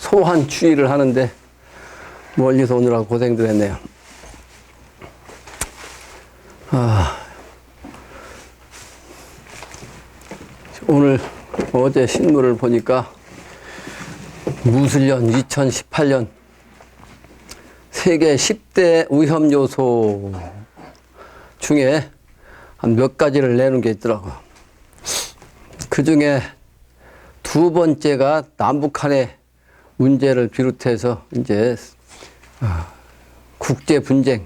소환 추위를 하는데 멀리서 오느라고 고생들 했네요. 오늘 어제 신문을 보니까 무술년 2018년 세계 10대 위험요소 중에 한 몇 가지를 내놓은 게 있더라고요. 그 중에 두 번째가 남북한의 문제를 비롯해서 이제 국제 분쟁을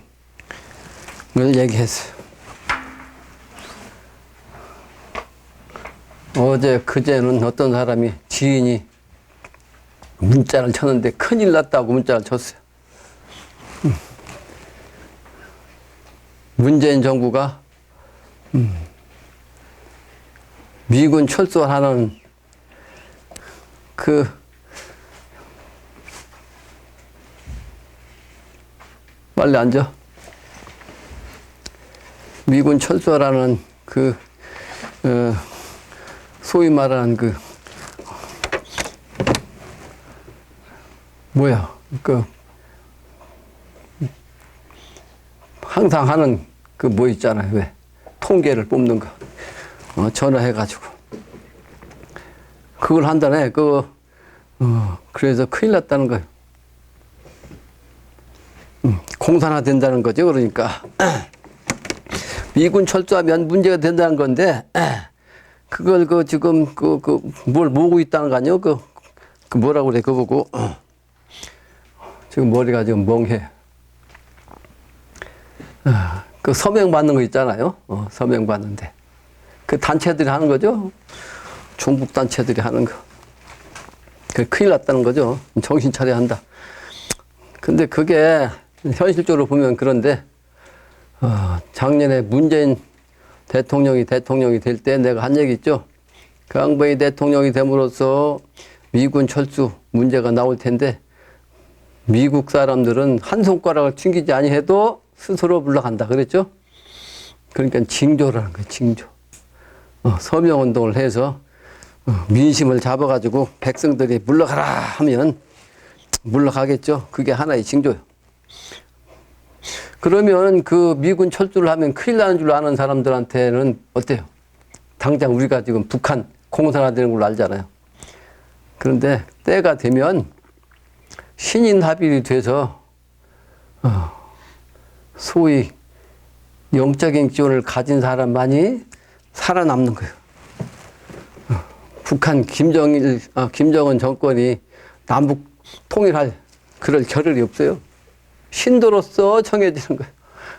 얘기했어요. 어제 그제는 어떤 사람이 지인이 문자를 쳤는데 큰일 났다고 문자를 쳤어요. 문재인 정부가 미군 철수하는 빨리 앉아. 미군 철수하라는 소위 말하는 항상 하는 뭐 있잖아요. 왜? 통계를 뽑는 거. 전화해가지고. 그걸 한다네. 그래서 큰일 났다는 거예요. 공산화 된다는 거죠. 그러니까. 미군 철수하면 문제가 된다는 건데, 그걸 지금 뭘 모으고 있다는 거 아니에요? 뭐라고 그래, 그거 보고. 지금 머리가 지금 멍해. 서명 받는 거 있잖아요. 서명 받는데. 그 단체들이 하는 거죠. 중국 단체들이 하는 거. 큰일 났다는 거죠. 정신 차려야 한다. 근데 그게 현실적으로 보면 그런데, 작년에 문재인 대통령이 될 때 내가 한 얘기 있죠. 그 양반이 대통령이 됨으로써 미군 철수 문제가 나올 텐데, 미국 사람들은 한 손가락을 튕기지 아니해도 스스로 물러간다 그랬죠. 그러니까 징조라는 거예요. 징조. 서명운동을 해서 민심을 잡아가지고 백성들이 물러가라 하면 물러가겠죠. 그게 하나의 징조예요. 그러면 그 미군 철수를 하면 큰일 나는 줄 아는 사람들한테는 어때요? 당장 우리가 지금 북한 공산화되는 걸로 알잖아요. 그런데 때가 되면 신인 합일이 돼서 소위 영적인 기운을 가진 사람만이 살아남는 거예요. 북한 김정은 정권이 남북 통일할 그럴 겨를이 없어요. 신도로서 정해지는 거예요.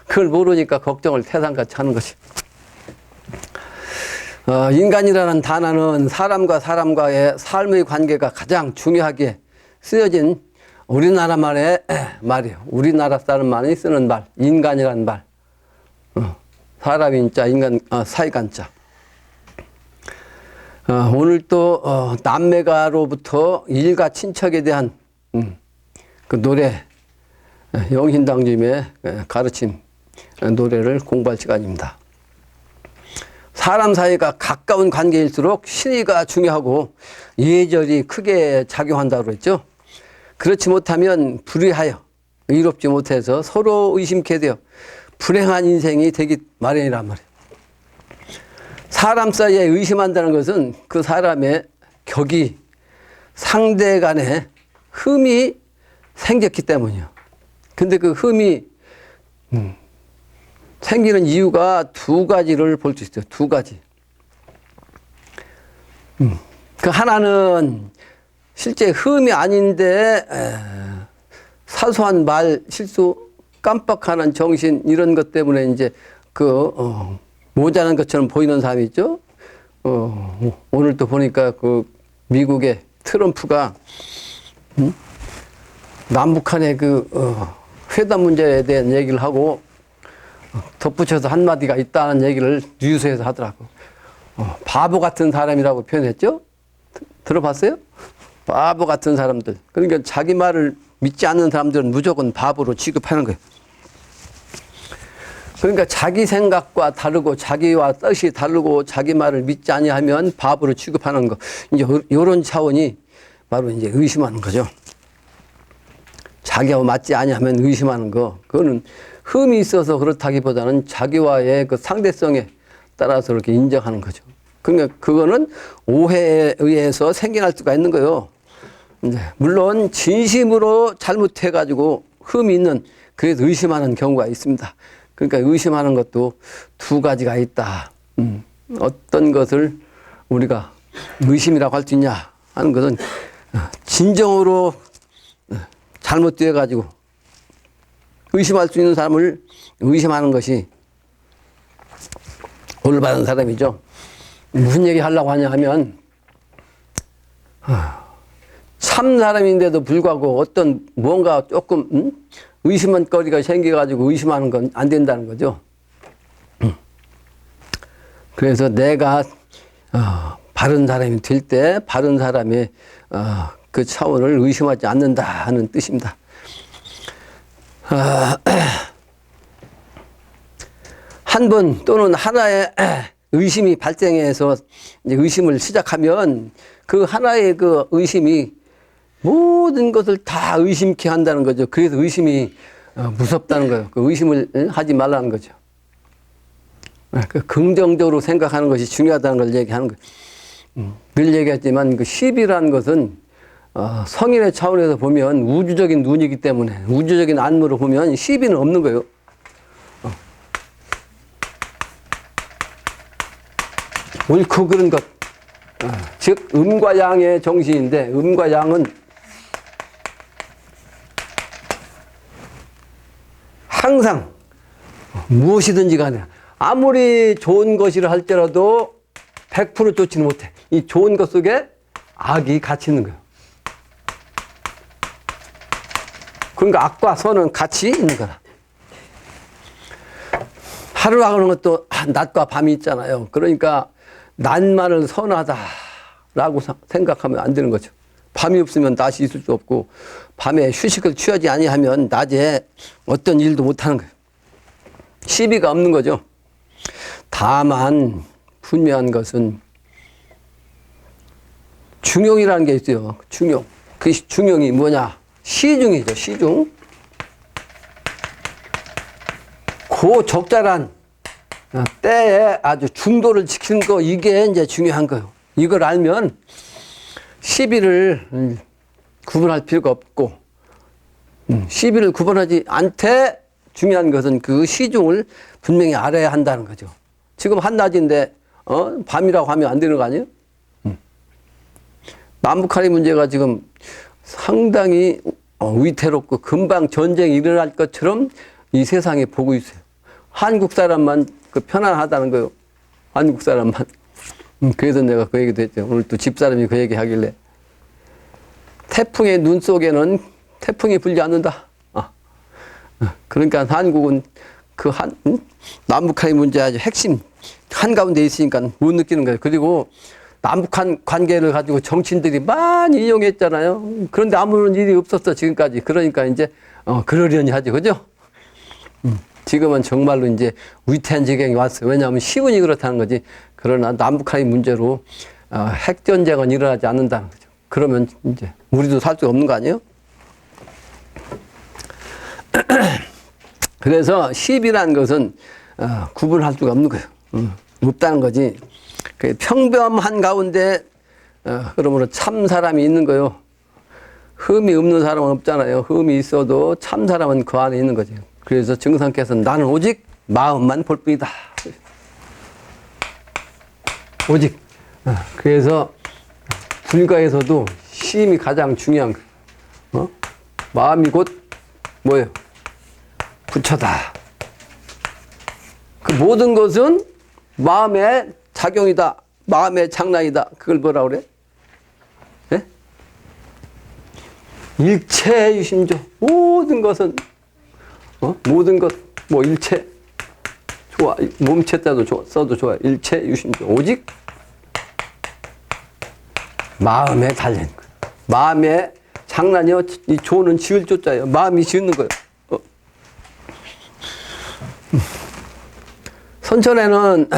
그걸 모르니까 걱정을 태산같이 하는 것이. 인간이라는 단어는 사람과 사람과의 삶의 관계가 가장 중요하게 쓰여진 우리나라만의 말이에요. 우리나라 사람만이 쓰는 말, 인간이라는 말. 사람인자, 사이간자. 오늘 또 남매가로부터 일가 친척에 대한 그 노래, 영신당님의 가르침 노래를 공부할 시간입니다. 사람 사이가 가까운 관계일수록 신의가 중요하고 예절이 크게 작용한다고 그랬죠. 그렇지 못하면 불의하여 의롭지 못해서 서로 의심케 되어 불행한 인생이 되기 마련이란 말이에요. 사람 사이에 의심한다는 것은 그 사람의 격이 상대 간에 흠이 생겼기 때문이에요. 근데 그 흠이 생기는 이유가 두 가지를 볼 수 있어요. 두 가지. 그 하나는 실제 흠이 아닌데 사소한 말 실수, 깜빡하는 정신 이런 것 때문에 이제 모자란 것처럼 보이는 사람이 있죠. 오늘 또 보니까 그 미국의 트럼프가 남북한의 회담 문제에 대한 얘기를 하고 덧붙여서 한마디가 있다는 얘기를 뉴스에서 하더라고. 바보 같은 사람이라고 표현했죠? 들어봤어요? 바보 같은 사람들. 그러니까 자기 말을 믿지 않는 사람들은 무조건 바보로 취급하는 거예요. 그러니까 자기 생각과 다르고 자기와 뜻이 다르고 자기 말을 믿지 아니하면 바보로 취급하는 거. 이제 이런 차원이 바로 이제 의심하는 거죠. 자기하고 맞지 아니하면 의심하는 거. 그거는 흠이 있어서 그렇다기보다는 자기와의 그 상대성에 따라서 이렇게 인정하는 거죠. 그러니까 그거는 오해에 의해서 생겨날 수가 있는 거예요. 물론 진심으로 잘못해가지고 흠이 있는, 그래서 의심하는 경우가 있습니다. 그러니까 의심하는 것도 두 가지가 있다. 어떤 것을 우리가 의심이라고 할 수 있냐 하는 것은 진정으로 잘못되어가지고 의심할 수 있는 사람을 의심하는 것이 올바른 사람이죠. 무슨 얘기 하려고 하냐 하면, 참 사람인데도 불구하고 어떤 뭔가 조금 의심한 거리가 생겨가지고 의심하는 건 안 된다는 거죠. 그래서 내가 바른 사람이 될 때 바른 사람의 그 차원을 의심하지 않는다 하는 뜻입니다. 한 번 또는 하나의 의심이 발생해서 이제 의심을 시작하면 그 하나의 그 의심이 모든 것을 다 의심케 한다는 거죠. 그래서 의심이 무섭다는 거예요. 그 의심을 하지 말라는 거죠. 그 긍정적으로 생각하는 것이 중요하다는 걸 얘기하는 거예요. 늘 얘기했지만 그 시비라는 것은 성인의 차원에서 보면 우주적인 눈이기 때문에, 우주적인 안무로 보면 시비는 없는 거예요. 옳고 그른 것, 즉 음과 양의 정신인데, 음과 양은 항상 무엇이든지 간에 아무리 좋은 것이라 할지라도 100% 좋지는 못해. 이 좋은 것 속에 악이 같이 있는 거예요. 그러니까 악과 선은 같이 있는 거라. 하루가 그런 것도 낮과 밤이 있잖아요. 그러니까 낮만을 선하다라고 생각하면 안 되는 거죠. 밤이 없으면 낮이 있을 수 없고, 밤에 휴식을 취하지 아니하면 낮에 어떤 일도 못하는 거예요. 시비가 없는 거죠. 다만 분명한 것은 중용이라는 게 있어요. 중용. 그 중용이 뭐냐? 시중이죠. 시중. 그 적절한 때에 아주 중도를 지키는 거, 이게 이제 중요한 거예요. 이걸 알면 시비를 구분할 필요가 없고, 시비를 구분하지 않되 중요한 것은 그 시중을 분명히 알아야 한다는 거죠. 지금 한낮인데 밤이라고 하면 안 되는 거 아니에요? 남북한의 문제가 지금 상당히 위태롭고 금방 전쟁이 일어날 것처럼 이 세상에 보고 있어요. 한국 사람만 그 편안하다는 거예요. 한국 사람만. 그래서 내가 그 얘기도 했죠. 오늘 또 집사람이 그 얘기 하길래, 태풍의 눈 속에는 태풍이 불지 않는다. 그러니까 한국은 그 남북한의 문제 아주 핵심 한가운데 있으니까 못 느끼는 거예요. 그리고 남북한 관계를 가지고 정치인들이 많이 이용했잖아요. 그런데 아무런 일이 없었어, 지금까지. 그러니까 이제 그러려니 하죠. 그죠? 지금은 정말로 이제 위태한 지경이 왔어요. 왜냐하면 시분이 그렇다는 거지. 그러나 남북한의 문제로 핵전쟁은 일어나지 않는다는 거죠. 그러면 이제 우리도 살 수 없는 거 아니에요? 그래서 시비라는 것은 구분할 수가 없는 거예요. 없다는 거지. 평범한 가운데 그러므로 참 사람이 있는 거예요. 흠이 없는 사람은 없잖아요. 흠이 있어도 참 사람은 그 안에 있는 거죠. 그래서 증상께서는 나는 오직 마음만 볼 뿐이다. 오직. 그래서 불가에서도 심이 가장 중요한 거예요. 마음이 곧 뭐예요? 부처다. 그 모든 것은 마음의 작용이다. 마음의 장난이다. 그걸 뭐라 그래? 네? 일체유심조. 모든 것은 모든 것, 뭐 일체 좋아. 몸체 때도 써도 좋아요. 일체유심조. 오직 마음에 달린 거예요. 마음의 장난이요. 이 조는 지을 조자예요. 마음이 지는 거예요. 선천에는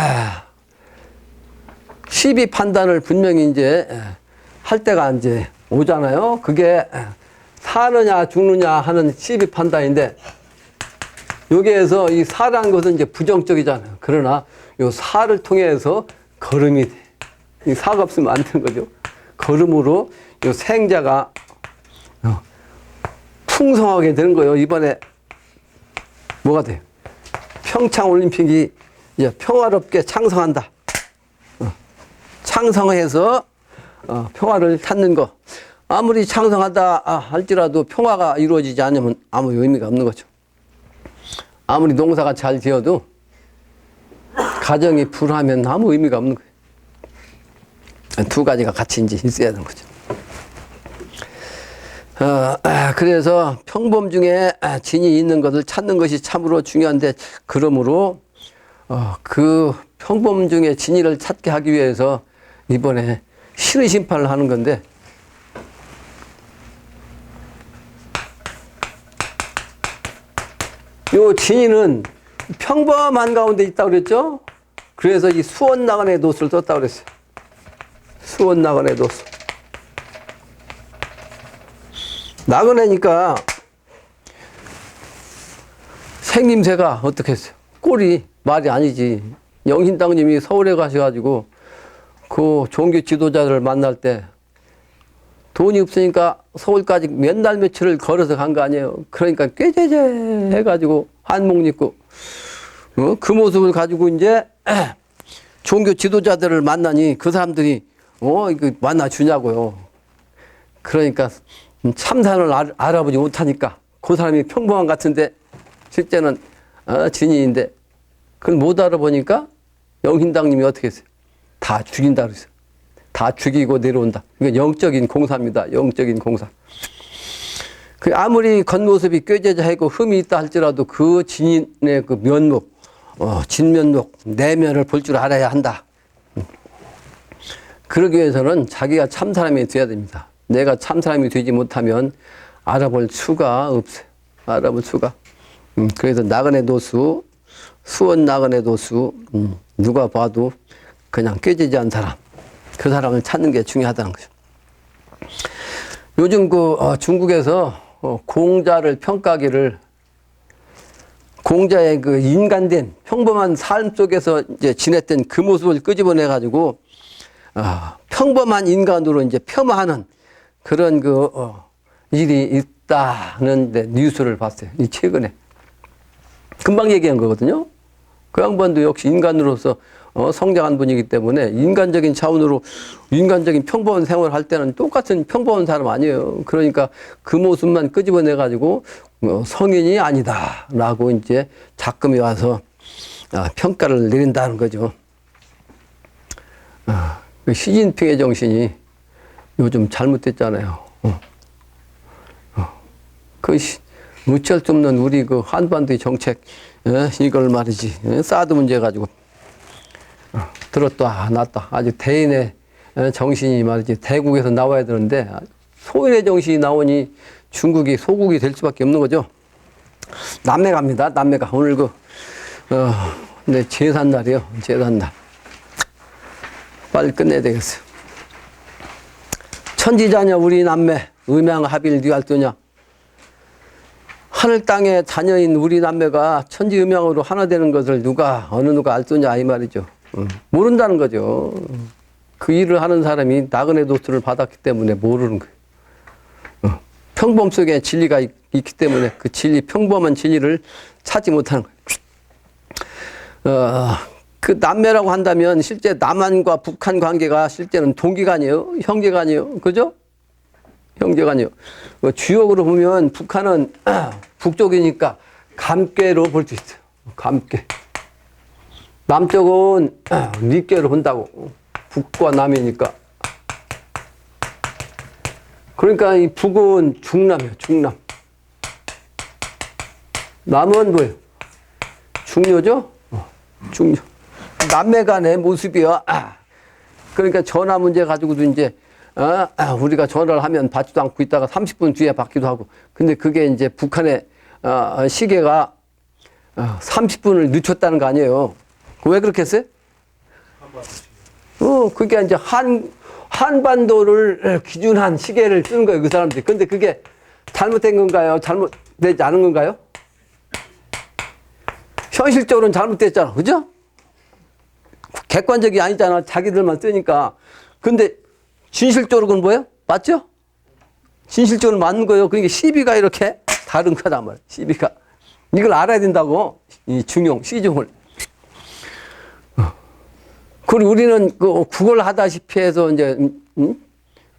시비 판단을 분명히 이제 할 때가 이제 오잖아요. 그게 사느냐 죽느냐 하는 시비 판단인데 여기에서 이 사라는 것은 이제 부정적이잖아요. 그러나 이 사를 통해서 걸음이 돼. 이 사가 없으면 안 되는 거죠. 걸음으로 이 생자가 풍성하게 되는 거예요. 이번에 뭐가 돼요? 평창 올림픽이 이제 평화롭게 창성한다. 창성해서 평화를 찾는 거. 아무리 창성하다 할지라도 평화가 이루어지지 않으면 아무 의미가 없는 거죠. 아무리 농사가 잘 지어도 가정이 불하면 아무 의미가 없는 거예요. 두 가지가 같이 이제 있어야 되는 거죠. 그래서 평범 중에 진이 있는 것을 찾는 것이 참으로 중요한데, 그러므로 그 평범 중에 진리를 찾게 하기 위해서 이번에 신의 심판을 하는 건데, 요 진리는 평범한 가운데 있다고 그랬죠? 그래서 이 수원 나간의 노수를 썼다고 그랬어요. 수원 나간의 노수. 나그네니까 생김새가 어떻게 했어요? 꼴이 말이 아니지. 영신당님이 서울에 가셔가지고 그 종교 지도자들을 만날 때 돈이 없으니까 서울까지 몇 날 며칠을 걸어서 간 거 아니에요. 그러니까 꾀죄죄 해가지고 한복 입고 그 모습을 가지고 이제 종교 지도자들을 만나니 그 사람들이 이거 만나 주냐고요. 그러니까 참선을 알아보지 못하니까 그 사람이 평범한 것 같은데 실제는 진인인데 그걸 못 알아보니까 영신당님이 어떻게 했어요? 다 죽인다 그랬어요. 다 죽이고 내려온다. 이건 영적인 공사입니다. 영적인 공사. 그 아무리 겉모습이 꾀죄죄하고 흠이 있다 할지라도 그 진인의 그 면목, 진면목, 내면을 볼 줄 알아야 한다. 그러기 위해서는 자기가 참 사람이 되어야 됩니다. 내가 참 사람이 되지 못하면 알아볼 수가 없어요. 알아볼 수가. 그래서 나그네 도수, 수원 나그네 도수, 누가 봐도 그냥 꾀죄죄한 사람, 그 사람을 찾는 게 중요하다는 거죠. 요즘 중국에서 공자를 평가하기를 공자의 그 인간된 평범한 삶 속에서 이제 지냈던 그 모습을 끄집어내 가지고 평범한 인간으로 이제 폄하하는 그런 일이 있다는 뉴스를 봤어요. 이 최근에 금방 얘기한 거거든요. 그 양반도 역시 인간으로서 성장한 분이기 때문에 인간적인 차원으로 인간적인 평범한 생활을 할 때는 똑같은 평범한 사람 아니에요. 그러니까 그 모습만 끄집어내 가지고 성인이 아니다라고 이제 작금이 와서 평가를 내린다는 거죠. 시진핑의 정신이 요즘 잘못됐잖아요. 무치할 수 없는 우리 그 한반도의 정책, 이걸 말이지. 사드 문제 가지고 들었다 놨다. 아주 대인의 정신이 말이지 대국에서 나와야 되는데 소인의 정신이 나오니 중국이 소국이 될 수밖에 없는 거죠. 남매갑니다. 남매가 오늘 네, 제삿날이요. 제삿날. 빨리 끝내야 되겠어요. 천지자녀 우리 남매 음양합일 뒤알도냐. 하늘 땅의 자녀인 우리 남매가 천지음양으로 하나 되는 것을 어느 누가 알도냐 이 말이죠. 모른다는 거죠. 그 일을 하는 사람이 나그네 도수를 받았기 때문에 모르는 거예요. 평범 속에 진리가 있기 때문에 그 평범한 진리를 찾지 못하는 거예요. 그 남매라고 한다면 실제 남한과 북한 관계가 실제는 동기가 아니에요. 형제가 아니에요. 그죠? 형제가 아니에요. 주역으로 보면 북한은 북쪽이니까 감께로 볼 수 있어요. 감께. 남쪽은 리께로 본다고. 북과 남이니까. 그러니까 이 북은 중남이에요. 중남. 남은 뭐예요? 중요죠? 중요. 남매 간의 모습이요. 그러니까 전화 문제 가지고도 이제 우리가 전화를 하면 받지도 않고 있다가 30분 뒤에 받기도 하고. 근데 그게 이제 북한의 시계가 30분을 늦췄다는 거 아니에요. 왜 그렇게 했어요? 그게 이제 한반도를 기준한 시계를 쓰는 거예요, 그 사람들이. 근데 그게 잘못된 건가요? 잘못되지 않은 건가요? 현실적으로는 잘못됐잖아. 그죠? 객관적이 아니잖아. 자기들만 쓰니까. 근데 진실적으로는 뭐예요? 맞죠? 진실적으로 맞는 거예요. 그러니까 시비가 이렇게 다른 거단 말이에요. 시비가. 이걸 알아야 된다고. 이 중용, 시중을. 그리고 우리는 그 국어를 하다시피 해서 이제,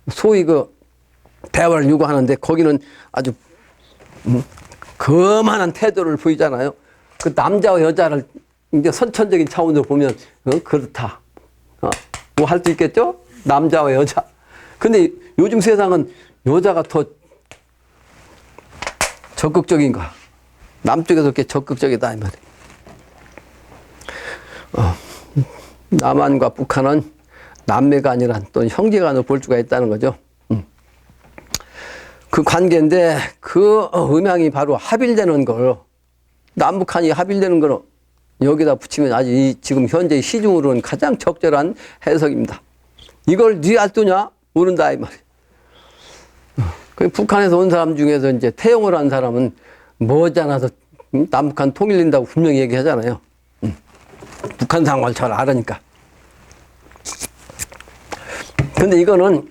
소위 그 대화를 요구하는데 거기는 아주, 거만한 태도를 보이잖아요. 그 남자와 여자를 이제 선천적인 차원으로 보면, 그렇다. 뭐 할 수 있겠죠? 남자와 여자. 근데 요즘 세상은 여자가 더 적극적인 거야. 남쪽에서 그렇게 적극적이다, 이 말이에요. 남한과 북한은 남매가 아니라 또 형제간으로 볼 수가 있다는 거죠. 그 관계인데 그 음양이 바로 합일되는 걸, 남북한이 합일되는 걸 여기다 붙이면 아주 지금 현재 시중으로는 가장 적절한 해석입니다. 이걸 네 알도냐? 모른다, 이 말이에요. 북한에서 온 사람 중에서 이제 태용을 한 사람은 머지않아서 남북한 통일된다고 분명히 얘기하잖아요. 북한 상황을 잘 알으니까. 근데 이거는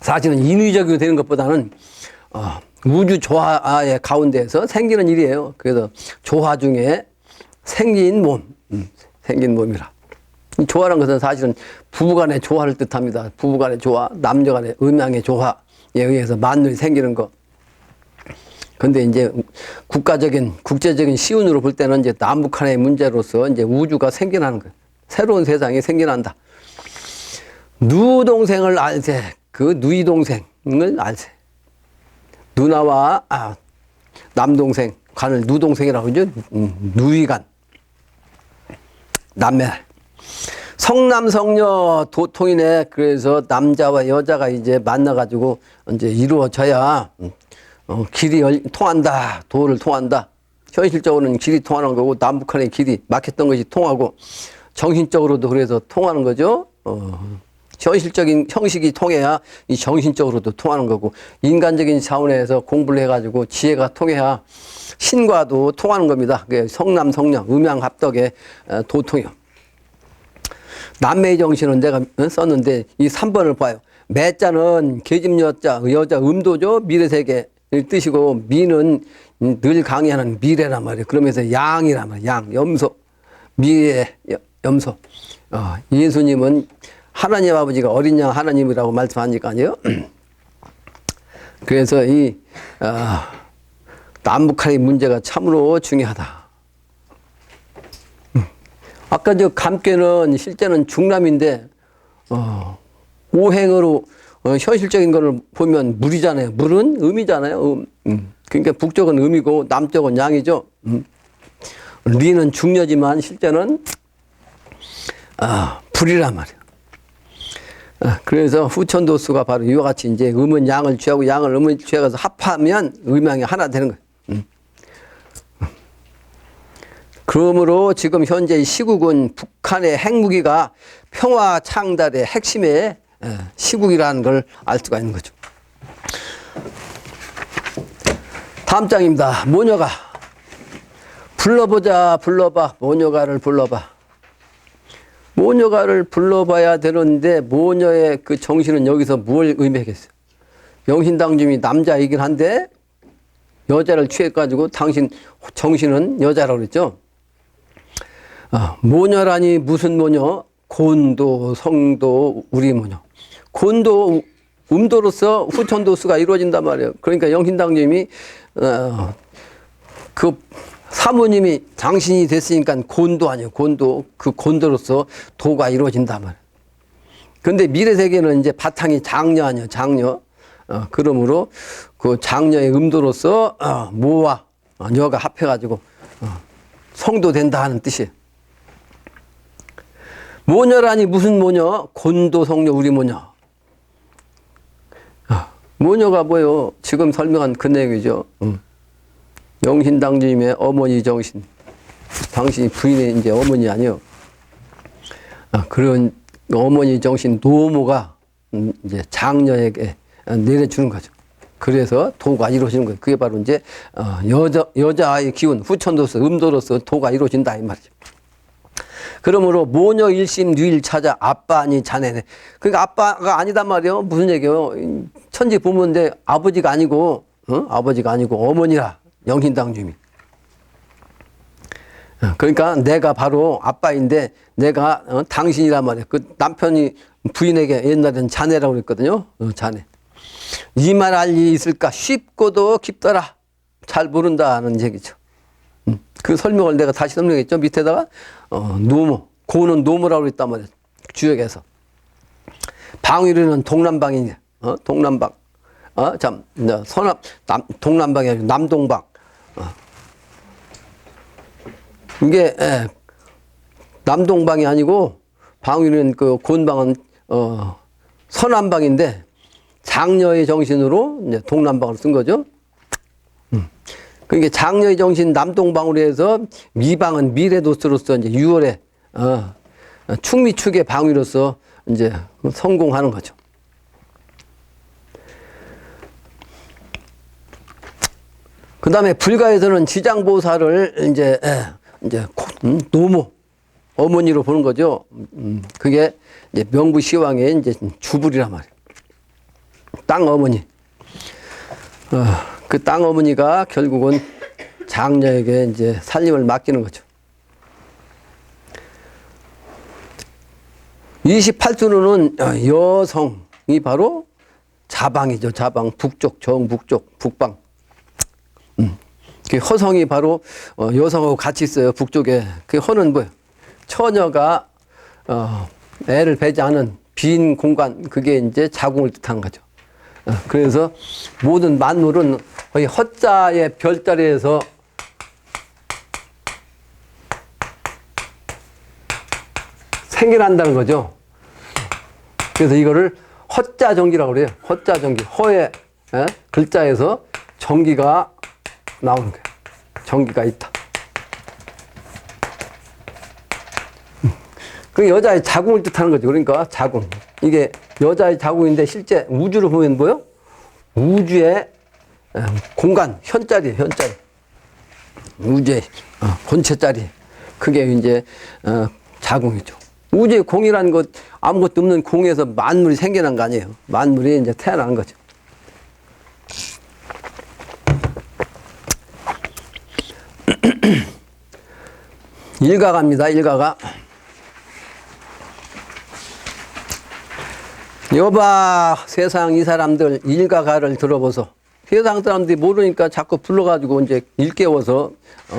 사실은 인위적으로 되는 것보다는 우주 조화의 가운데에서 생기는 일이에요. 그래서 조화 중에 생긴 몸, 생긴 몸이라. 이 조화라는 것은 사실은 부부간의 조화를 뜻합니다. 부부간의 조화, 남녀간의 음양의 조화에 의해서 만물이 생기는 거. 근데 이제 국제적인 시운으로 볼 때는 이제 남북한의 문제로서 이제 우주가 생겨나는 거예요. 새로운 세상이 생겨난다. 누동생을 알세. 그 누이동생을 알세. 누나와 남동생 간을 누동생이라고 하죠. 누이간. 남매. 성남성녀 도통이네. 그래서 남자와 여자가 이제 만나가지고 이제 이루어져야 길이 통한다. 도를 통한다. 현실적으로는 길이 통하는 거고, 남북한의 길이 막혔던 것이 통하고, 정신적으로도 그래서 통하는 거죠. 현실적인 형식이 통해야 이 정신적으로도 통하는 거고, 인간적인 차원에서 공부를 해가지고 지혜가 통해야 신과도 통하는 겁니다. 그게 성남성녀, 음양합덕의 도통이요. 남매의 정신은 내가 썼는데 이 3번을 봐요. 매자는 계집여자, 여자 음도죠. 미래세계를 뜻이고, 미는 늘 강의하는 미래란 말이에요. 그러면서 양이란 말이에요. 양, 염소. 미래, 염소. 예수님은 하나님 아버지가 어린 양 하나님이라고 말씀하니까요. 그래서 이 남북한의 문제가 참으로 중요하다. 아까 저 감께는 실제는 중남인데 오행으로 현실적인 거를 보면 물이잖아요. 물은 음이잖아요. 그러니까 북쪽은 음이고 남쪽은 양이죠. 리는 중녀지만 실제는 불이란 말이에요. 그래서 후천도수가 바로 이와 같이 이제 음은 양을 취하고 양을 음을 취해서 합하면 음양이 하나 되는 거예요. 그러므로 지금 현재 시국은 북한의 핵무기가 평화 창달의 핵심의 시국이라는 걸 알 수가 있는 거죠. 다음 장입니다. 모녀가. 불러보자, 불러봐. 모녀가를 불러봐. 모녀가를 불러봐야 되는데 모녀의 그 정신은 여기서 뭘 의미하겠어요? 영신당님이 남자이긴 한데 여자를 취해가지고 당신 정신은 여자라고 그랬죠. 모녀라니 무슨 모녀? 곤도, 성도, 우리 모녀. 곤도, 음도로서 후천도수가 이루어진단 말이에요. 그러니까 영신당님이 그 사모님이 당신이 됐으니까 곤도 아니에요. 곤도. 그 곤도로서 도가 이루어진단 말이에요. 근데 미래세계는 이제 바탕이 장녀 아니에요. 장녀. 그러므로 그 장녀의 음도로서 모와 여가 합해가지고 성도 된다 하는 뜻이에요. 모녀라니 무슨 모녀? 곤도, 성녀, 우리 모녀. 모녀가 뭐예요? 지금 설명한 그 내용이죠. 영신당주님의 어머니 정신. 당신이 부인의 이제 어머니 아니요. 그런 어머니 정신 노모가 이제 장녀에게 내려주는 거죠. 그래서 도가 이루어지는 거예요. 그게 바로 이제 여자의 기운, 후천도서, 음도로서 도가 이루어진다 이 말이죠. 그러므로 모녀 일심 뉘일 찾아 아빠 아니 자네네. 그러니까 아빠가 아니단 말이에요. 무슨 얘기예요? 천지 부모인데 아버지가 아니고 아버지가 아니고 어머니라 영신당 주민. 그러니까 내가 바로 아빠인데 내가 당신이란 말이야. 그 남편이 부인에게 옛날에는 자네라고 그랬거든요. 자네. 이 말 알 리 있을까? 쉽고도 깊더라. 잘 모른다는 얘기죠. 그 설명을 내가 다시 설명했죠. 밑에다가 노모. 고는 노모라고 그랬단 말이야. 주역에서. 방위로는 동남방이냐. 동남방. 동남방이 아니고 남동방. 이게 남동방이 아니고 방위는 그 곤방은 서남방인데 장녀의 정신으로 이제 동남방을 쓴 거죠. 그러니까 장녀의 정신 남동방으로 해서 미방은 미래도스로서 이제 6월에 충미축의 방위로서 이제 성공하는 거죠. 그 다음에 불가에서는 지장보살을 이제 노모, 어머니로 보는 거죠. 그게 이제 명부시왕의 이제 주불이란 말이에요. 땅 어머니. 그 땅 어머니가 결국은 장녀에게 이제 살림을 맡기는 거죠. 28수로는 여성이 바로 자방이죠. 자방, 북쪽, 정북쪽, 북방. 그 허성이 바로 여성하고 같이 있어요. 북쪽에. 그 허는 뭐예요? 처녀가 애를 배지 않은 빈 공간, 그게 이제 자궁을 뜻한 거죠. 그래서 모든 만물은 거의 허자의 별자리에서 생겨난다는 거죠. 그래서 이거를 허자전기라고 그래요. 허자전기. 허의 글자에서 전기가 나오는 거예요. 전기가 있다. 그 여자의 자궁을 뜻하는 거죠. 그러니까 자궁. 이게 여자의 자궁인데 실제 우주로 보면 뭐요? 우주의 공간, 현자리예요. 현자리. 우주의 본체자리. 그게 이제 자궁이죠. 우주의 공이라는 것, 아무것도 없는 공에서 만물이 생겨난 거 아니에요. 만물이 이제 태어나는 거죠. 일가갑니다. 일가가. 여봐 세상 이 사람들 일가가를 들어보소. 세상 사람들이 모르니까 자꾸 불러가지고 이제 일깨워서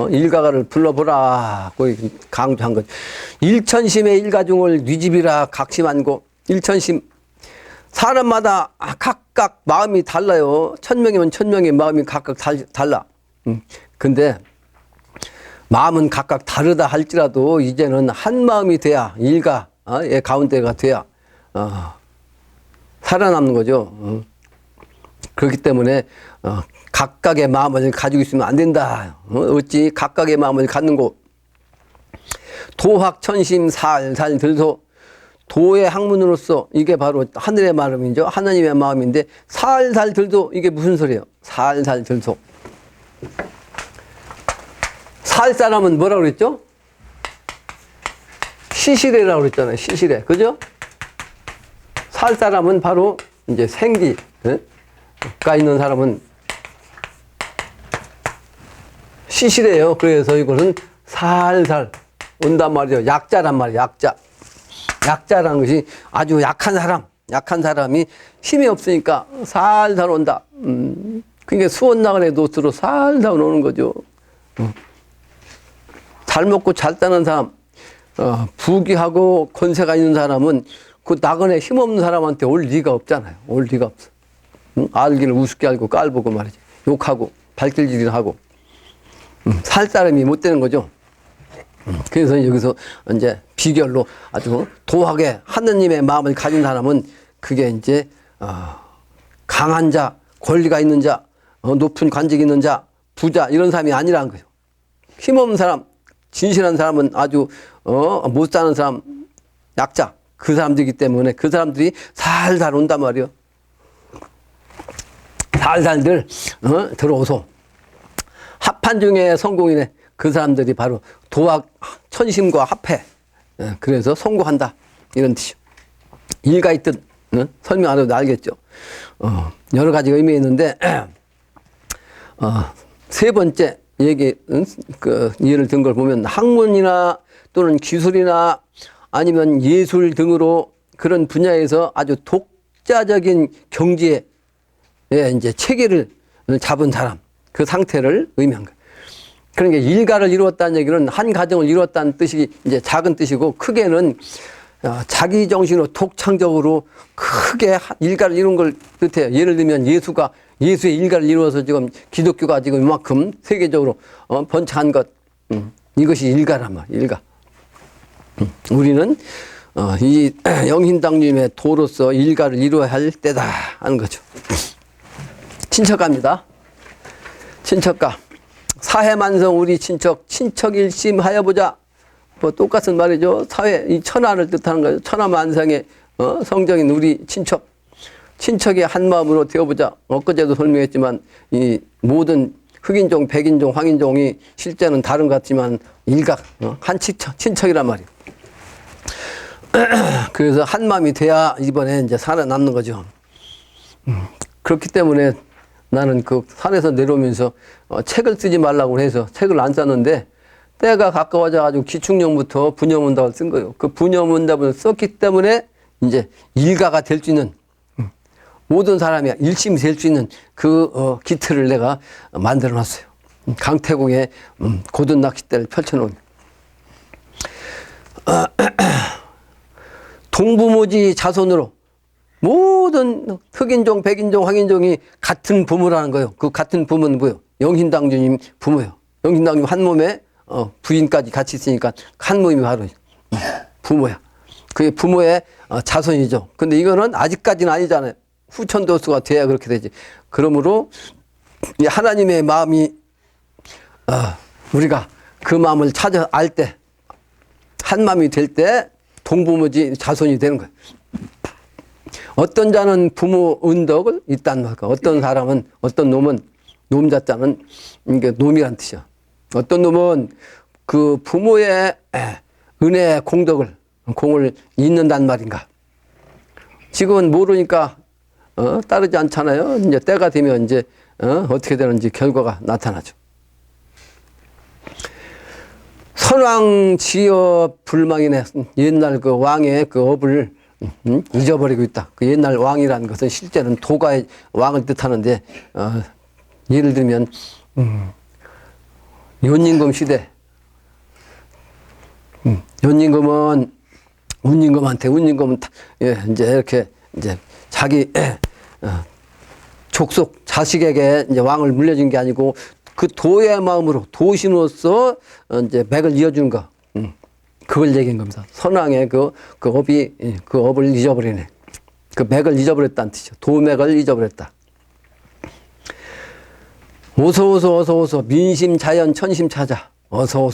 일가가를 불러보라고 강조한 거죠. 일천심의 일가중을 뉘집이라 각심한고. 일천심. 사람마다 각각 마음이 달라요. 1000명이면 1000명의 마음이 각각 달라. 근데 마음은 각각 다르다 할지라도 이제는 한 마음이 돼야 일가의 가운데가 돼야 살아남는 거죠. 그렇기 때문에 각각의 마음을 가지고 있으면 안 된다. 어찌 각각의 마음을 갖는고. 도학천심 살살 들소. 도의 학문으로서 이게 바로 하늘의 마음이죠. 하나님의 마음인데 살살 들소. 이게 무슨 소리예요? 살살 들소. 살 사람은 뭐라고 그랬죠? 시시래라고 그랬잖아요. 시시래. 그죠? 살 사람은 바로 이제 생기가 있는 사람은 시시래요. 그래서 이것은 살살 온단 말이죠. 약자란 말이에요. 약자. 약자라는 것이 아주 약한 사람. 약한 사람이 힘이 없으니까 살살 온다. 그러니까 수원나간의 도수로 살살 오는 거죠. 잘 먹고 잘 따는 사람, 부귀하고 권세가 있는 사람은 그 나그네 힘없는 사람한테 올 리가 없잖아요. 올 리가 없어. 알기를 우습게 알고 깔보고 말이지. 욕하고 발길질을 하고. 살 사람이 못 되는 거죠. 그래서 여기서 이제 비결로 아주 도하게 하느님의 마음을 가진 사람은 그게 이제 강한 자, 권리가 있는 자, 높은 관직이 있는 자, 부자 이런 사람이 아니라는 거죠. 힘없는 사람, 진실한 사람은 아주 못 사는 사람, 약자 그 사람들이기 때문에 그 사람들이 살살 온단 말이요. 살살들 들어오소. 합한 중에 성공이네. 그 사람들이 바로 도학 천심과 합해. 그래서 성공한다. 이런 뜻이요. 일가 있듯 설명 안 해도 알겠죠. 여러 가지 의미가 있는데 세 번째 얘기 예를 든 걸 보면 학문이나 또는 기술이나 아니면 예술 등으로 그런 분야에서 아주 독자적인 경지에 이제 체계를 잡은 사람 그 상태를 의미한 거예요. 그러니까 일가를 이루었다는 얘기는 한 가정을 이루었다는 뜻이 이제 작은 뜻이고 크게는 자기 정신으로 독창적으로 크게 일가를 이룬 걸 뜻해요. 예를 들면 예수의 일가를 이루어서 지금 기독교가 지금 이만큼 세계적으로 번창한 것 이것이 일가란 말. 일가. 우리는 이 영신당님의 도로서 일가를 이루어야 할 때다 하는 거죠. 친척갑니다. 친척가. 사해만성 우리 친척일심 하여보자. 뭐 똑같은 말이죠. 사회 이 천하를 뜻하는 거죠. 천하만상의 성정인 우리 친척의 한 마음으로 되어보자. 엊그제도 설명했지만 이 모든 흑인종, 백인종, 황인종이 실제는 다른 것 같지만 일각 한 친척이란 말이에요. 그래서 한 마음이 돼야 이번에 이제 살아남는 거죠. 그렇기 때문에 나는 그 산에서 내려오면서 책을 쓰지 말라고 해서 책을 안 썼는데 때가 가까워져 가지고 기충령부터 분여문답을 쓴 거예요. 그 분여문답을 썼기 때문에 이제 일가가 될 수 있는 모든 사람이 일심이 될 수 있는 그 기틀을 내가 만들어 놨어요. 강태공의 고든 낚싯대를 펼쳐놓은. 동부모지 자손으로 모든 흑인종, 백인종, 황인종이 같은 부모라는 거예요. 그 같은 부모는 뭐예요? 영신당주님 부모예요. 영신당주님 한 몸에 부인까지 같이 있으니까 한 몸이 바로 부모야. 그게 부모의 자손이죠. 근데 이거는 아직까지는 아니잖아요. 후천도수가 돼야 그렇게 되지. 그러므로 하나님의 마음이 우리가 그 마음을 찾아 알 때, 한 마음이 될 때 동부모지 자손이 되는 거예요. 어떤 자는 부모 은덕을 있단 말까. 어떤 사람은, 어떤 놈은, 놈자자는 이게 놈이란 뜻이야. 어떤 놈은 그 부모의 은혜 공을 잊는단 말인가. 지금은 모르니까 따르지 않잖아요. 이제 때가 되면 이제 어떻게 되는지 결과가 나타나죠. 선왕지어 불망이네. 옛날 그 왕의 그 업을 잊어버리고 있다. 그 옛날 왕이라는 것은 실제는 도가의 왕을 뜻하는데 예를 들면 연임금 시대. 연임금은 운임금은 이제 이렇게 이제 자기 족속 자식에게 이제 왕을 물려준 게 아니고 그 도의 마음으로 도신으로서 이제 맥을 이어주는 거. 그걸 얘기한 겁니다. 선왕의 그 업을 잊어버리네. 그 맥을 잊어버렸다는 뜻이죠. 도맥을 잊어버렸다. 어서 민심 자연 천심 찾아. 어서.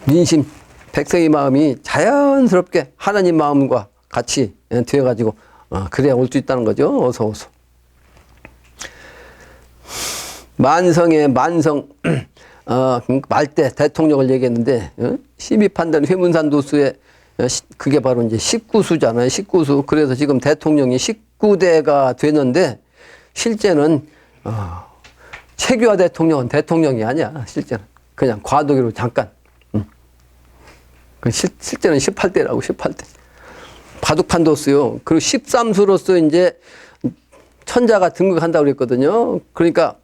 민심 백성의 마음이 자연스럽게 하나님 마음과 같이 되어가지고 그래야 올 수 있다는 거죠. 어서. 만성의 만성 말대 대통령을 얘기했는데 심의판단 회문산 도수의 그게 바로 이제 19수잖아요. 19수. 그래서 지금 대통령이 19대가 되는데 실제는 최규하 대통령은 대통령이 아니야. 실제는 그냥 과도기로 잠깐. 실제는 18대라고 18대. 바둑판 도수요. 그리고 13수로서 이제 천자가 등극한다고 그랬거든요. 그러니까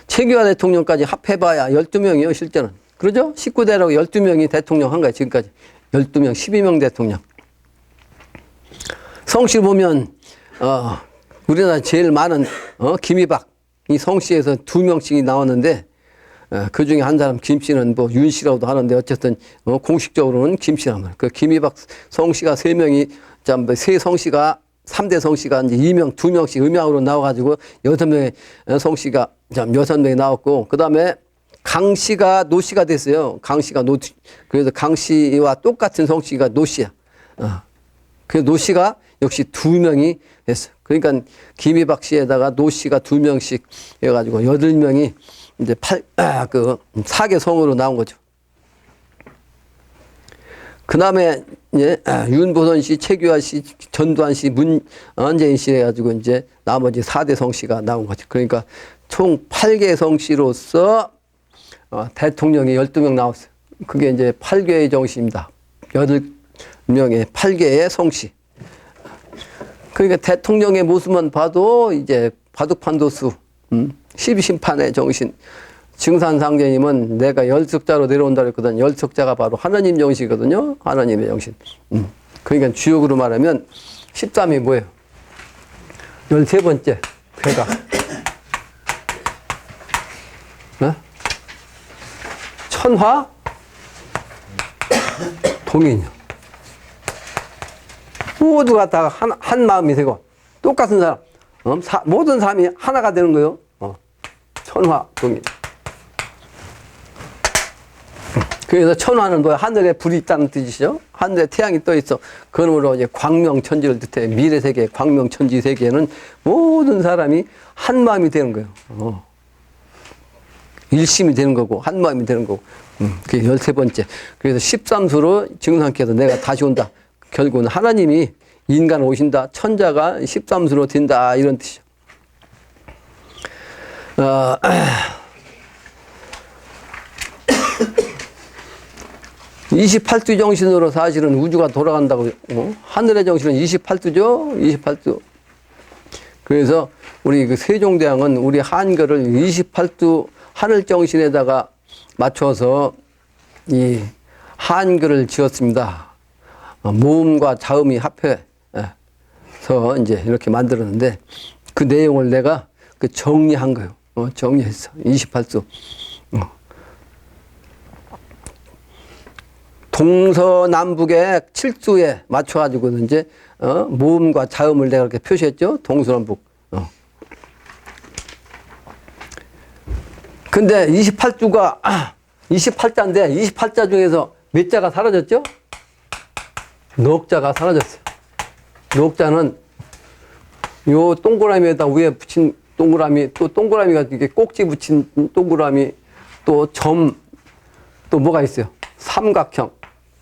최규하 대통령까지 합해봐야 12명이에요, 실제는. 그러죠? 19대라고 12명이 대통령 한 거예요, 지금까지. 12명, 12명 대통령. 성씨 보면, 우리나라 제일 많은, 김이박. 이 성씨에서 2명씩이 나왔는데, 그 중에 한 사람 김씨는 뭐 윤씨라고도 하는데, 어쨌든, 공식적으로는 김씨란 말이에요. 그 김이박 성씨가 3명이, 세 성씨가 3대 성씨가 이제 2명씩 음양으로 나와가지고 6명의 성씨가 6명이 나왔고, 그 다음에 강씨가 노씨가 됐어요. 강씨가 그래서 강씨와 똑같은 성씨가 노씨야. 그 노씨가 역시 2명이 됐어요. 그러니까 김희박 씨에다가 노씨가 2명씩 해가지고 8명이 이제 4개 성으로 나온 거죠. 그 다음에, 예, 윤보선 씨, 최규하 씨, 전두환 씨, 문재인 씨 해가지고 이제 나머지 4대 성씨가 나온 거죠. 그러니까 총 8개 성씨로서 대통령이 12명 나왔어요. 그게 이제 8개의 정씨입니다. 8명의 8개의 성씨. 그러니까 대통령의 모습만 봐도 이제 바둑판도수, 12심판의 정신, 증산상제님은 내가 열석자로 내려온다 그랬거든. 열석자가 바로 하나님 정신이거든요. 하나님의 정신. 그러니까 주역으로 말하면 13이 뭐예요? 13번째 회가. 천화 동인이요. 모두가 다 한 마음이 되고 똑같은 사람, 모든 사람이 하나가 되는 거예요. 천화 동인. 그래서 천화는 뭐야? 하늘에 불이 있다는 뜻이죠. 하늘에 태양이 떠 있어. 그러므로 이제 광명천지를 뜻해. 미래 세계, 광명천지 세계는 모든 사람이 한 마음이 되는 거예요. 일심이 되는 거고, 한 마음이 되는 거고. 그게 13번째. 그래서 13수로 증상께서 내가 다시 온다. 결국은 하나님이 인간 오신다. 천자가 13수로 된다. 이런 뜻이죠. 28두 정신으로 사실은 우주가 돌아간다고, 하늘의 정신은 28두죠? 28두. 그래서 우리 그 세종대왕은 우리 한글을 28두 하늘 정신에다가 맞춰서 이 한글을 지었습니다. 모음과 자음이 합해서 이제 이렇게 만들었는데 그 내용을 내가 그 정리한 거예요. 정리했어. 28수. 동서남북의 7수에 맞춰가지고 이제 모음과 자음을 내가 이렇게 표시했죠. 동서남북. 근데 28주가 28자인데 28자 중에서 몇 자가 사라졌죠? 넉자가 사라졌어요. 넉자는 요 동그라미에다 위에 붙인 동그라미, 또 동그라미가 이렇게 꼭지 붙인 동그라미, 또 점, 또 뭐가 있어요? 삼각형.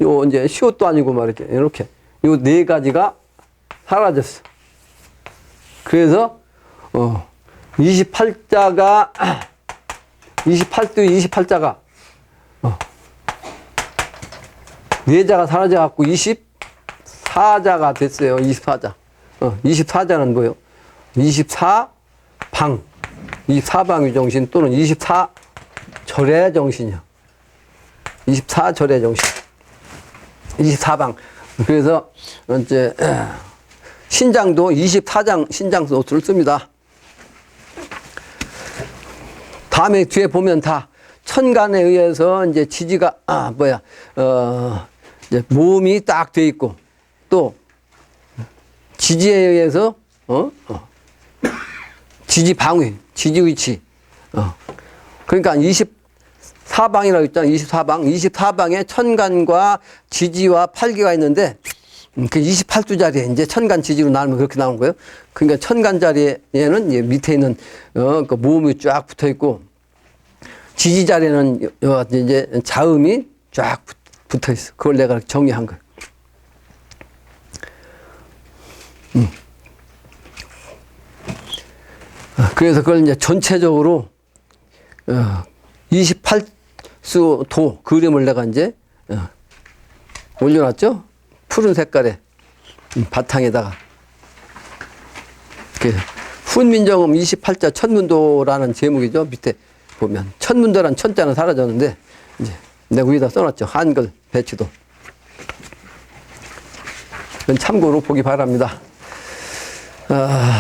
요 이제 시옷도 아니고 말이죠. 이렇게 요 4가지가 사라졌어. 그래서 28자가 28두 28자가 4자가 사라져 갖고 24자가 됐어요. 24자. 24자는 뭐예요? 24방. 24방위 정신 또는 24절의 정신이요. 24절의 정신. 24방. 그래서 이제 신장도 24장 신장 노트를 씁니다. 다음에 뒤에 보면 다 천간에 의해서 이제 지지가 이제 모음이 딱 돼 있고 또 지지에 의해서 지지 방위, 지지 위치. 그러니까 24방이라고 했잖아요. 24방. 24방에 천간과 지지와 팔기가 있는데 그 28두 자리에 이제 천간 지지로 나누면 그렇게 나오는 거예요. 그러니까 천간 자리에는 이제 밑에 있는 그 모음이 쫙 붙어 있고 지지 자리에는 이제 자음이 쫙 붙어 있어. 그걸 내가 정리한 거예요. 그래서 그걸 이제 전체적으로 28수 도 그림을 내가 이제 올려놨죠. 푸른 색깔의 바탕에다가 훈민정음 28자 천문도라는 제목이죠. 밑에 보면 천문도란 천자는 사라졌는데 이제 내가 위에다 써놨죠. 한글 배치도. 그건 참고로 보기 바랍니다.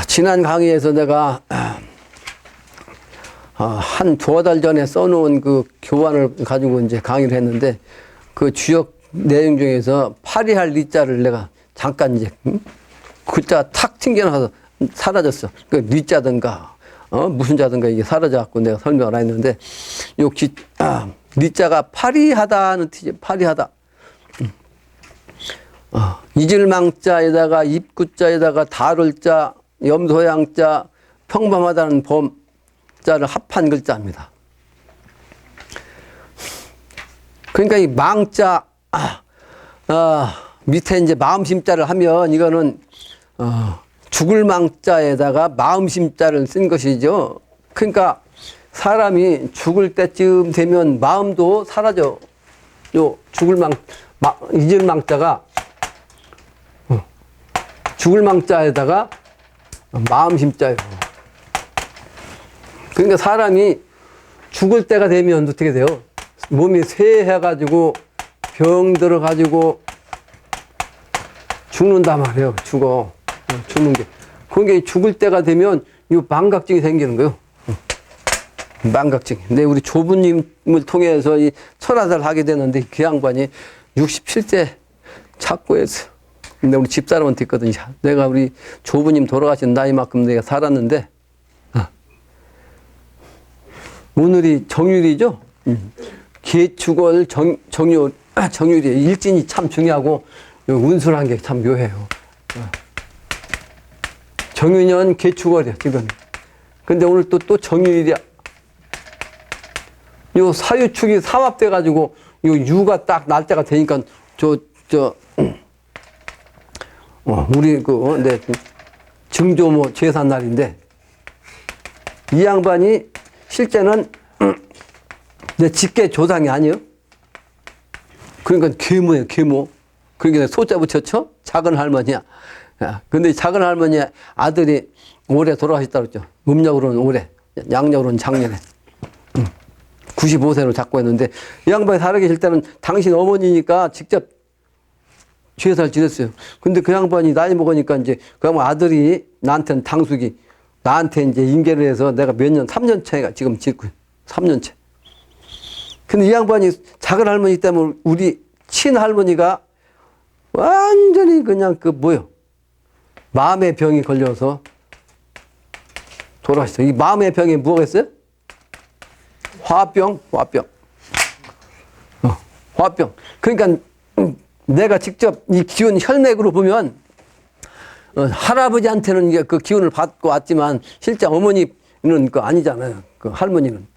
지난 강의에서 내가 한 2달 전에 써놓은 그 교환을 가지고 이제 강의를 했는데 그 주역 내용 중에서 파리할 리자를 내가 잠깐 이제 글자가 탁 튕겨나가서 사라졌어. 그 리자든가 무슨 자든가 이게 사라져갖고 내가 설명을 했는데 요 리자가 파리하다는 뜻이에요. 파리하다. 이질망자에다가 입구자에다가 다룰자, 염소양자, 평범하다는 범자를 합한 글자입니다. 그러니까 이 망자, 밑에 이제 마음심자를 하면 이거는, 죽을 망자에다가 마음심자를 쓴 것이죠. 그러니까 사람이 죽을 때쯤 되면 마음도 사라져. 요 죽을 잊을 망자가 죽을 망자에다가 마음심자예요. 그러니까 사람이 죽을 때가 되면 어떻게 돼요? 몸이 쇠해가지고 병 들어가지고 죽는단 말이에요. 죽는 게. 그게 죽을 때가 되면 이 망각증이 생기는 거예요. 망각증. 근데 우리 조부님을 통해서 이 철화사를 하게 되는데 그 양반이 67세 착고했어요. 근데 우리 집사람한테 있거든요. 내가 우리 조부님 돌아가신 나이만큼 내가 살았는데, 오늘이 정율이죠? 개축월 정율이 일진이 참 중요하고, 운수라는 게 참 묘해요. 정유년 개축월이야, 지금. 근데 오늘 또 정율이야. 요 사유축이 삼합돼가지고, 요 유가 딱 날짜가 되니까, 우리 네, 증조모 제삿날인데, 이 양반이 실제는 내 직계 조상이 아니에요. 그러니까 계모예요, 계모. 그러니까 소자 붙였죠? 작은 할머니야. 근데 작은 할머니의 아들이 올해 돌아가셨다고 그랬죠. 음력으로는 올해, 양력으로는 작년에. 95세로 잡고 했는데, 이 양반이 살아계실 때는 당신 어머니니까 직접 제사를 지냈어요. 근데 그 양반이 나이 먹으니까 이제, 그 양반 아들이 나한테는 당숙이, 나한테 이제 인계를 해서 내가 몇 년, 3년째가 지금 짓고, 3년째. 근데 이 양반이 작은 할머니 때문에 우리 친할머니가 완전히 그냥 마음의 병이 걸려서 돌아가셨어요. 이 마음의 병이 뭐겠어요? 화병. 화병. 그러니까 내가 직접 이 기운 혈맥으로 보면, 할아버지한테는 이게 그 기운을 받고 왔지만, 실제 어머니는 아니잖아요. 그 할머니는.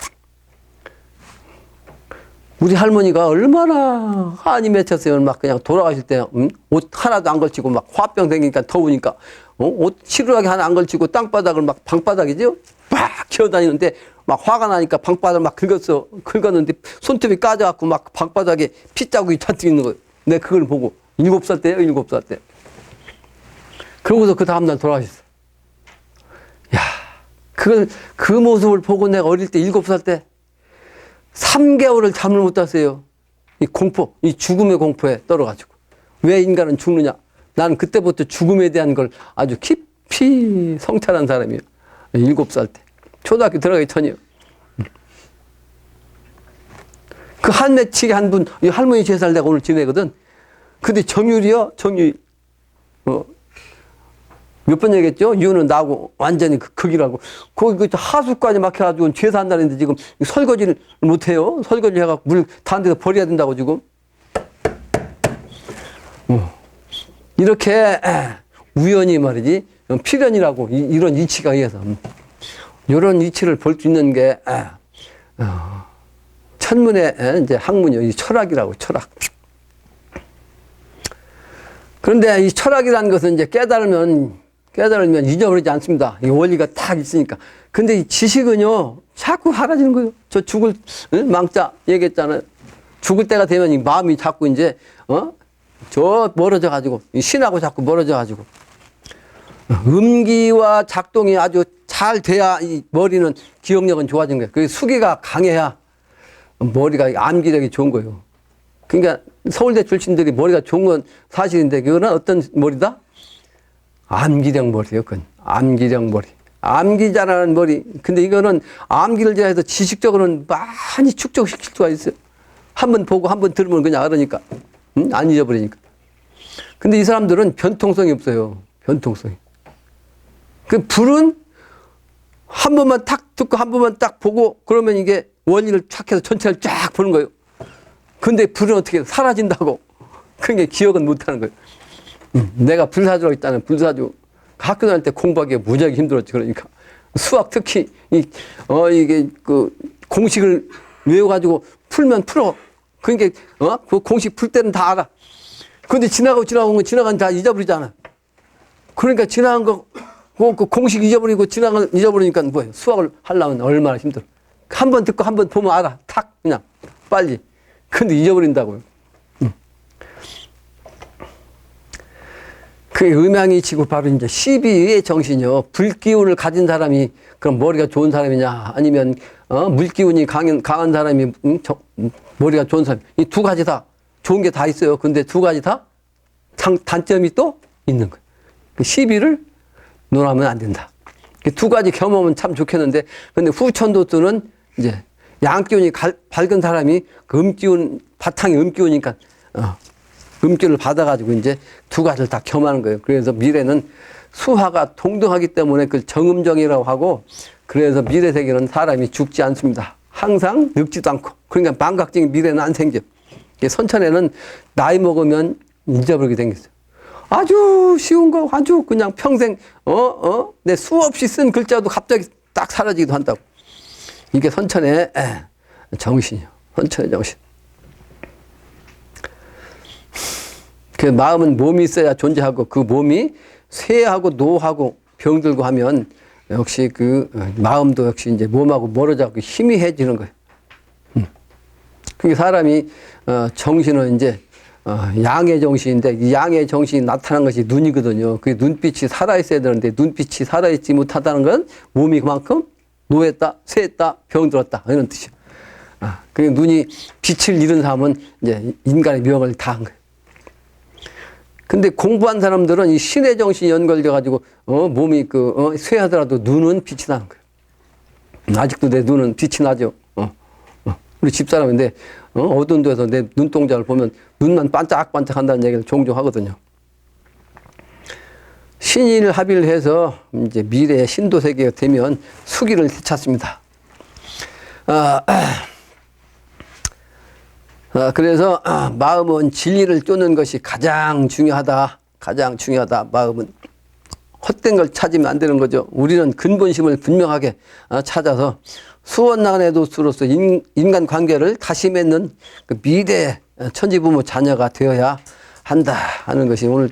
우리 할머니가 얼마나 한이 맺혔어요. 막 그냥 돌아가실 때, 옷 하나도 안 걸치고 막 화병 생기니까 더우니까, 옷 치루하게 하나 안 걸치고 땅바닥을 막 방바닥이죠? 막 기어다니는데, 막 화가 나니까 방바닥을 막 긁었는데, 손톱이 까져갖고 막 방바닥에 핏자국이 잔뜩 있는 거예요. 내가 그걸 보고, 7살 때예요, 7살 때. 그러고서 그 다음날 돌아가셨어요. 야, 그 모습을 보고 내가 어릴 때 7살 때, 3개월을 잠을 못 잤어요. 이 죽음의 공포에 떨어가지고. 왜 인간은 죽느냐? 나는 그때부터 죽음에 대한 걸 아주 깊이 성찰한 사람이에요. 7살 때. 초등학교 들어가기 전이에요. 그 한매치기 한 분, 이 할머니 제사를 내가 오늘 지내거든. 근데 정율이요? 정율. 몇 번 얘기했죠? 유는 나고 완전히 극이라고. 거기 하수까지 막혀가지고 제사한 날인데 지금 설거지를 못해요. 설거지 해갖고 물 다른 데서 버려야 된다고 지금. 이렇게 우연히 말이지 필연이라고 이런 이치가 의해서 이런 이치를 볼 수 있는 게 천문의 이제 학문이요. 이 철학이라고 철학. 그런데 이 철학이라는 것은 이제 깨달으면 잊어버리지 않습니다. 이 원리가 딱 있으니까. 근데 이 지식은요, 자꾸 사라지는 거예요. 저 죽을, 망자 얘기했잖아요. 죽을 때가 되면 이 마음이 자꾸 이제, 저 멀어져가지고, 신하고 자꾸 멀어져가지고. 음기와 작동이 아주 잘 돼야 이 머리는 기억력은 좋아진 거예요. 그 수기가 강해야 머리가 암기력이 좋은 거예요. 그러니까 서울대 출신들이 머리가 좋은 건 사실인데, 그거는 어떤 머리다? 암기력 머리예요, 그건. 암기력 머리. 암기 잘하는 머리. 근데 이거는 암기를 잘해서 지식적으로는 많이 축적시킬 수가 있어요. 한번 보고 한번 들으면 그냥 알으니까. 안 잊어버리니까. 근데 이 사람들은 변통성이 없어요. 변통성이. 그 불은 한 번만 탁 듣고 한 번만 딱 보고 그러면 이게 원리를 착 해서 전체를 쫙 보는 거예요. 근데 불은 어떻게 사라진다고. 그게 기억은 못 하는 거예요. 내가 불사조라고 했잖아요. 불사조. 학교 다닐 때 공부하기 무지하게 힘들었지. 그러니까. 수학 특히, 이게 그 공식을 외워가지고 풀면 풀어. 그러니까, 그 공식 풀 때는 다 알아. 근데 지나간 다 잊어버리잖아. 그러니까 지나간 거, 그 공식 잊어버리고 잊어버리니까 뭐예요? 수학을 하려면 얼마나 힘들어. 한 번 듣고 한 번 보면 알아. 탁, 그냥. 빨리. 근데 잊어버린다고요. 그게 음양이치고 바로 이제 시비의 정신이요. 불기운을 가진 사람이 그럼 머리가 좋은 사람이냐, 아니면 물기운이 강한 사람이 머리가 좋은 사람. 이 두 가지 다 좋은 게 다 있어요. 근데 두 가지 다 단점이 또 있는 거예요. 그 시비를 논하면 안 된다. 두 가지 겸하면 참 좋겠는데, 근데 후천도수는 이제 양기운이 밝은 사람이 그 음기운, 바탕이 음기운이니까, 음기운을 받아가지고 이제 두 가지를 다 겸하는 거예요. 그래서 미래는 수화가 동등하기 때문에 그 정음정이라고 하고, 그래서 미래 세계는 사람이 죽지 않습니다. 항상 늙지도 않고. 그러니까 망각적인 미래는 안 생겨. 선천에는 나이 먹으면 잊어버리게 생겼어요. 아주 쉬운 거, 아주 그냥 평생, 내 수없이 쓴 글자도 갑자기 딱 사라지기도 한다고. 이게 선천의 정신이요. 선천의 정신. 그 마음은 몸이 있어야 존재하고, 그 몸이 쇠하고 노하고 병들고 하면 역시 그 마음도 역시 이제 몸하고 멀어져서 희미해지는 거예요. 그게 사람이 정신은 이제 양의 정신인데, 이 양의 정신이 나타난 것이 눈이거든요. 그 눈빛이 살아있어야 되는데, 눈빛이 살아있지 못하다는 건 몸이 그만큼 노했다, 쇠했다, 병들었다 이런 뜻이에요. 그 눈이 빛을 잃은 사람은 이제 인간의 명을 다한 거예요. 근데 공부한 사람들은 이 신의 정신이 연결돼 가지고 몸이 쇠하더라도 눈은 빛이 나는 거예요. 아직도 내 눈은 빛이 나죠. 우리 집사람인데 어두운 데서 내 눈동자를 보면 눈만 반짝반짝 한다는 얘기를 종종 하거든요. 신인을 합의를 해서 이제 미래의 신도 세계가 되면 수기를 되찾습니다. 그래서 마음은 진리를 쫓는 것이 가장 중요하다. 가장 중요하다. 마음은 헛된 걸 찾으면 안 되는 거죠. 우리는 근본심을 분명하게 찾아서 수원난의 도수로서 인간 관계를 다시 맺는 그 미래의 천지부모 자녀가 되어야 한다 하는 것이 오늘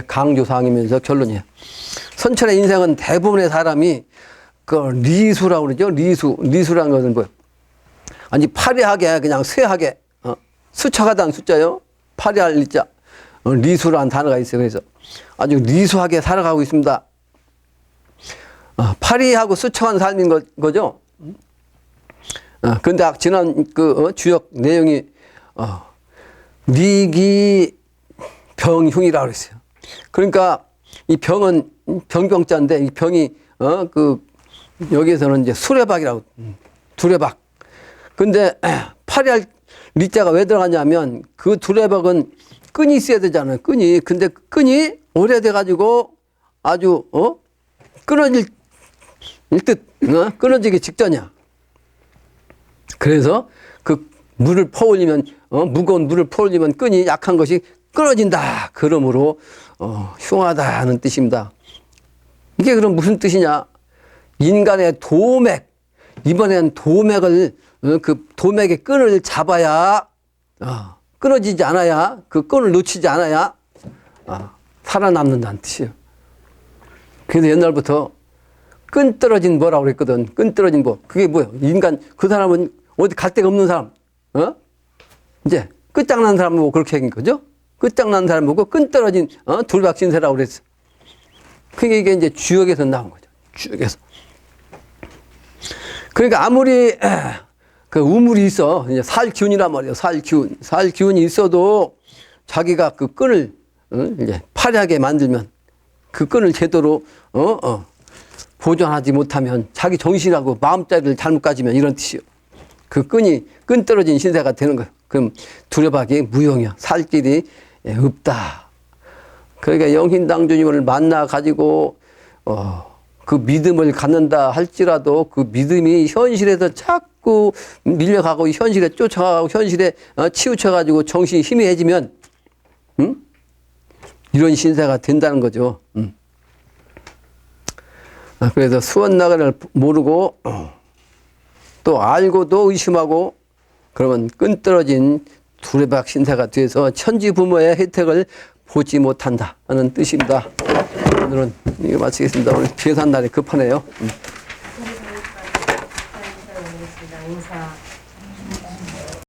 강조사항이면서 결론이에요. 선천의 인생은 대부분의 사람이 그 리수라고 그러죠. 리수라는 것은 뭐예요? 아니 파리하게 그냥 쇠하게 수척하다는 숫자요. 파리할 리자 리수라는 단어가 있어요. 그래서 아주 리수하게 살아가고 있습니다. 파리하고 수척한 삶인 거죠. 근데 지난 주역 내용이 리기 병흉이라고 그랬어요. 그러니까 이 병은 병자인데 이 병이 여기에서는 이제 수레박이라고 두레박. 근데 파리할 리자가 왜 들어가냐면 그 두레박은 끈이 있어야 되잖아요. 끈이. 근데 끈이 오래돼 가지고 아주 끊어질 듯 끊어지기 직전이야. 그래서 그 물을 퍼올리면 무거운 물을 퍼올리면 끈이 약한 것이 끊어진다. 그러므로 흉하다는 뜻입니다. 이게 그럼 무슨 뜻이냐? 인간의 도맥. 이번엔 도맥을 그 도맥의 끈을 잡아야 끊어지지 않아야 그 끈을 놓치지 않아야 살아남는다는 뜻이에요. 그래서 옛날부터 끈 떨어진 뭐라고 그랬거든. 끈 떨어진 뭐. 그게 뭐예요? 인간, 그 사람은 어디 갈 데가 없는 사람. 이제 끝장난 사람 보고 그렇게 얘기한 거죠? 끝장난 사람 보고 끈 떨어진 둘박신세라고 그랬어. 그게 이게 이제 주역에서 나온 거죠. 주역에서. 그러니까 아무리 그 우물이 있어. 이제 살 기운이란 말이에요. 살 기운. 살 기운이 있어도 자기가 그 끈을 이제 파리하게 만들면 그 끈을 제대로 보존하지 못하면 자기 정신하고 마음자리를 잘못 가지면 이런 뜻이요. 그 끈 떨어진 신세가 되는 거예요. 그럼 두려박이 무용이야. 살 길이 없다. 그러니까 영신당주님을 만나 가지고 그 믿음을 갖는다 할지라도 그 믿음이 현실에서 자꾸 밀려가고 현실에 쫓아가고 현실에 치우쳐가지고 정신이 희미해지면 이런 신세가 된다는 거죠. 그래서 수원나가를 모르고 또 알고도 의심하고 그러면 끈떨어진 두레박 신세가 돼서 천지부모의 혜택을 보지 못한다 하는 뜻입니다. 오늘은 이거 마치겠습니다. 오늘 계산날이 급하네요. 인사.